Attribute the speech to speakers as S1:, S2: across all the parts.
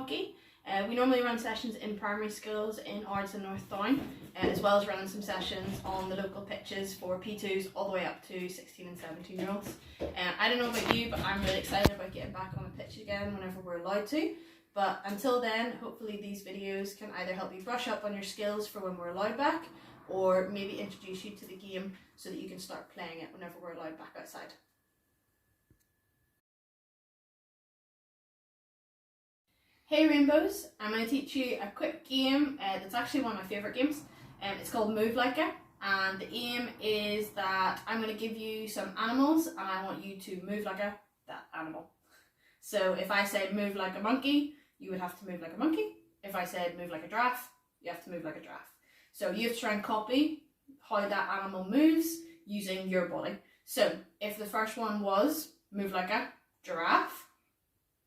S1: hockey. We normally run sessions in primary schools in Ards and North Down, as well as running some sessions on the local pitches for P2s all the way up to 16 and 17 year olds. I don't know about you, but I'm really excited about getting back on the pitch again whenever we're allowed to. But until then, hopefully these videos can either help you brush up on your skills for when we're allowed back, or maybe introduce you to the game so that you can start playing it whenever we're allowed back outside. Hey Rainbows, I'm going to teach you a quick game that's actually one of my favourite games. It's called Move Like a, and the aim is that I'm going to give you some animals and I want you to move like that animal. So if I said move like a monkey, you would have to move like a monkey. If I said move like a giraffe, you have to move like a giraffe. So you have to try and copy how that animal moves using your body. So if the first one was move like a giraffe,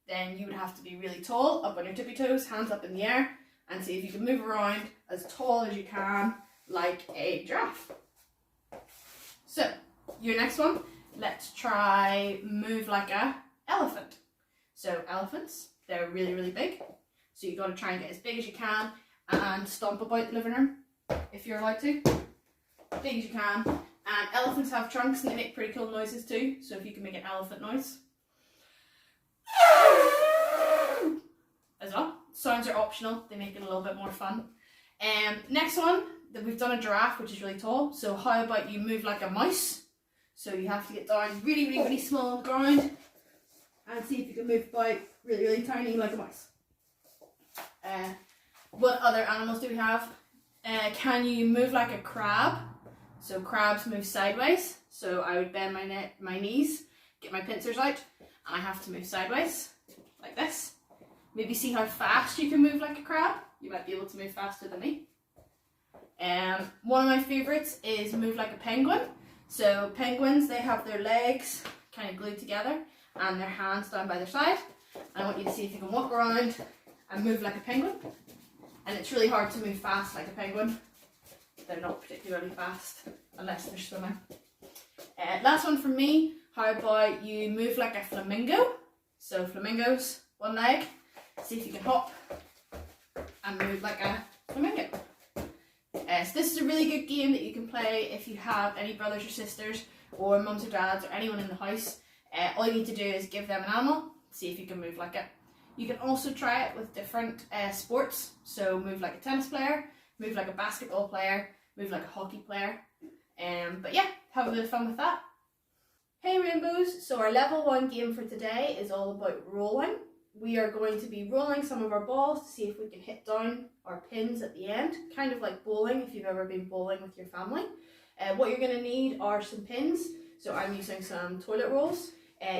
S1: then you would have to be really tall, up on your tippy toes, hands up in the air, and see if you can move around as tall as you can, like a giraffe. So, your next one, let's try move like a elephant. So elephants, they're really, really big. So you've got to try and get as big as you can and stomp about the living room, if you're allowed to. Big as you can. And elephants have trunks and they make pretty cool noises too, so if you can make an elephant noise. As well. Sounds are optional, they make it a little bit more fun. Next one, that we've done a giraffe, which is really tall. So how about you move like a mouse? So you have to get down really, really, really small on the ground and see if you can move about really, really tiny like a mouse. What other animals do we have? Can you move like a crab? So crabs move sideways. So I would bend my knees, get my pincers out, and I have to move sideways, like this. Maybe see how fast you can move like a crab. You might be able to move faster than me. One of my favourites is move like a penguin. So penguins, they have their legs kind of glued together and their hands down by their side. I want you to see if you can walk around and move like a penguin. And it's really hard to move fast like a penguin. They're not particularly fast unless they're swimming. Last one from me. How about you move like a flamingo? So flamingos, one leg. See if you can hop and move like a flamingo. So this is a really good game that you can play if you have any brothers or sisters or mums or dads or anyone in the house. All you need to do is give them an animal, see if you can move like it. You can also try it with different sports. So move like a tennis player, move like a basketball player, move like a hockey player. But yeah, have a bit of fun with that. Hey Rainbows, so our level 1 game for today is all about rolling. We are going to be rolling some of our balls to see if we can hit down our pins at the end, kind of like bowling if you've ever been bowling with your family. What you're going to need are some pins, so I'm using some toilet rolls.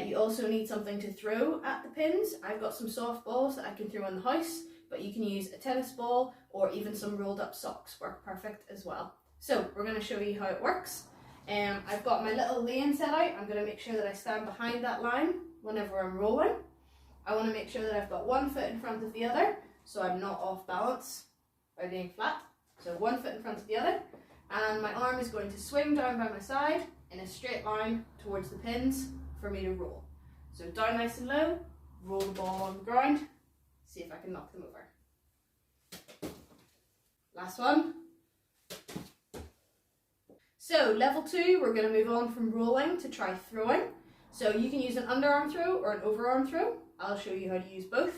S1: You also need something to throw at the pins. I've got some soft balls that I can throw in the house, but you can use a tennis ball or even some rolled up socks, work perfect as well. So we're going to show you how it works. I've got my little lane set out. I'm going to make sure that I stand behind that line whenever I'm rolling. I want to make sure that I've got one foot in front of the other, so I'm not off balance by being flat. So one foot in front of the other, and my arm is going to swing down by my side in a straight line towards the pins for me to roll. So down nice and low, roll the ball on the ground, see if I can knock them over. Last one. So level 2, we're going to move on from rolling to try throwing. So you can use an underarm throw or an overarm throw. I'll show you how to use both.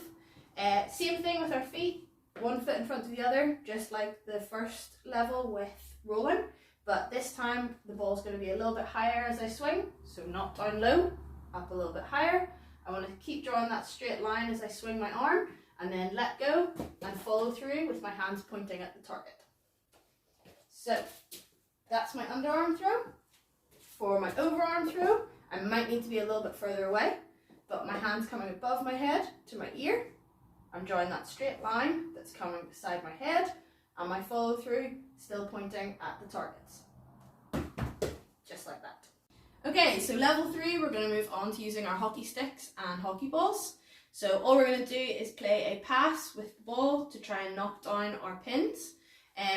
S1: Same thing with our feet, one foot in front of the other, just like the first level with rolling. But this time the ball's going to be a little bit higher as I swing, so not down low, up a little bit higher. I want to keep drawing that straight line as I swing my arm, and then let go and follow through with my hands pointing at the target. So that's my underarm throw. For my overarm throw, I might need to be a little bit further away, but my hand's coming above my head to my ear. I'm drawing that straight line that's coming beside my head, and my follow through still pointing at the targets. Just like that. Okay, so level 3, we're going to move on to using our hockey sticks and hockey balls. So all we're going to do is play a pass with the ball to try and knock down our pins.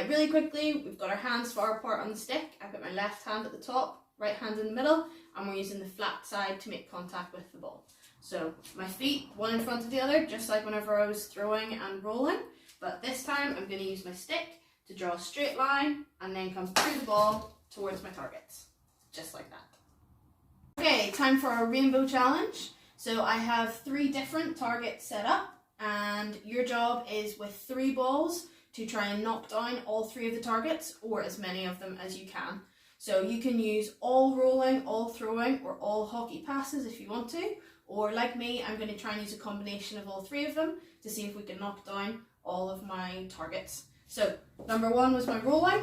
S1: Really quickly, we've got our hands far apart on the stick. I've got my left hand at the top, right hand in the middle, and we're using the flat side to make contact with the ball. So my feet, one in front of the other, just like whenever I was throwing and rolling. But this time I'm going to use my stick to draw a straight line and then come through the ball towards my targets. Just like that. Okay, time for our rainbow challenge. So I have 3 different targets set up, and your job is with 3 balls to try and knock down all 3 of the targets, or as many of them as you can. So you can use all rolling, all throwing, or all hockey passes if you want to, or like me, I'm going to try and use a combination of all 3 of them to see if we can knock down all of my targets. So number 1 was my rolling,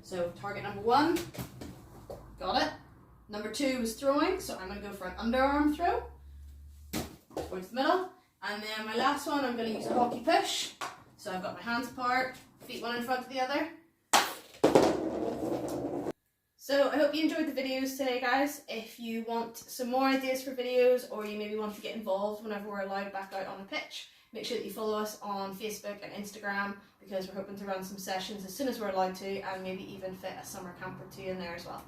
S1: so target number 1, got it. Number 2 was throwing, so I'm going to go for an underarm throw towards the middle. And then my last one, I'm going to use a hockey push. So I've got my hands apart, feet one in front of the other. So I hope you enjoyed the videos today, guys. If you want some more ideas for videos, or you maybe want to get involved whenever we're allowed back out on a pitch, make sure that you follow us on Facebook and Instagram, because we're hoping to run some sessions as soon as we're allowed to, and maybe even fit a summer camp or 2 in there as well.